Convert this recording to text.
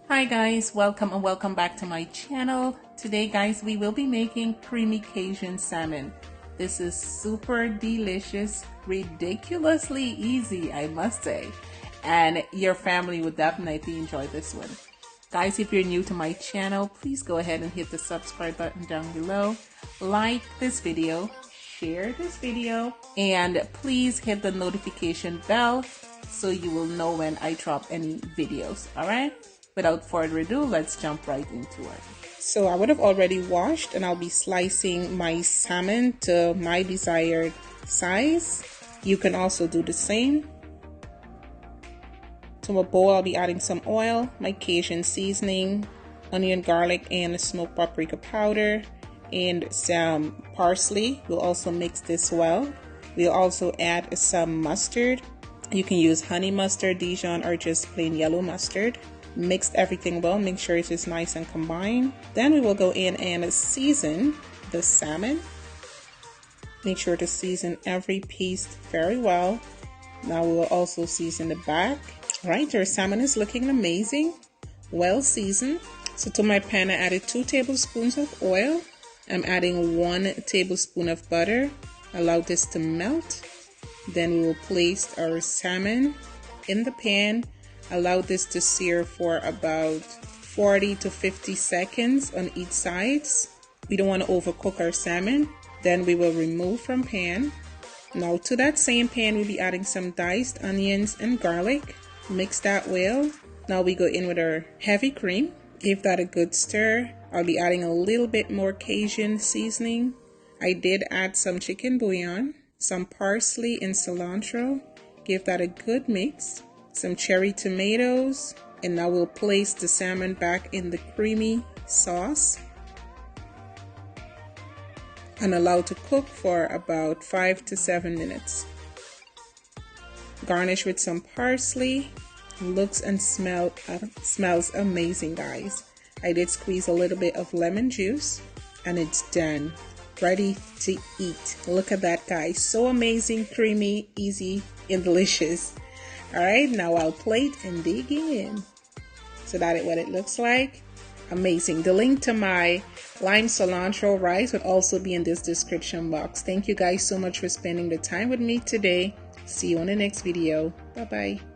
Hi guys, welcome and welcome back to my channel. Today guys, we will be making creamy Cajun salmon. This is super delicious, ridiculously easy, I must say. And your family would definitely enjoy this one. Guys, if you're new to my channel, please go ahead and hit the subscribe button down below. Like this video, share this video, and please hit the notification bell so you will know when I drop any videos, alright? Without further ado, let's jump right into it. So I would have already washed and I'll be slicing my salmon to my desired size. You can also do the same. To my bowl, I'll be adding some oil, my Cajun seasoning, onion, garlic, and smoked paprika powder, and some parsley. We'll also mix this well. We'll also add some mustard. You can use honey mustard, Dijon, or just plain yellow mustard. Mixed everything well, make sure it is nice and combined. Then we will go in and season the salmon. Make sure to season every piece very well. Now we will also season the back. Right, our salmon is looking amazing, well seasoned. So to my pan, I added 2 tablespoons of oil. I'm adding 1 tablespoon of butter. Allow this to melt. Then we will place our salmon in the pan. Allow this to sear for about 40 to 50 seconds on each sides. We don't want to overcook our salmon. Then we will remove from pan. Now to that same pan, we'll be adding some diced onions and garlic. Mix that well. Now we go in with our heavy cream. Give that a good stir. I'll be adding a little bit more Cajun seasoning. I did add some chicken bouillon, some parsley and cilantro. Give that a good mix. Some cherry tomatoes, and now we'll place the salmon back in the creamy sauce and allow to cook for about 5 to 7 minutes. Garnish with some parsley. Looks and smells amazing, guys. I did squeeze a little bit of lemon juice and it's done, ready to eat. Look at that, guys, so amazing, creamy, easy, and delicious. Alright, now I'll plate and dig in. So that is what it looks like. Amazing. The link to my lime cilantro rice would also be in this description box. Thank you guys so much for spending the time with me today. See you on the next video. Bye bye.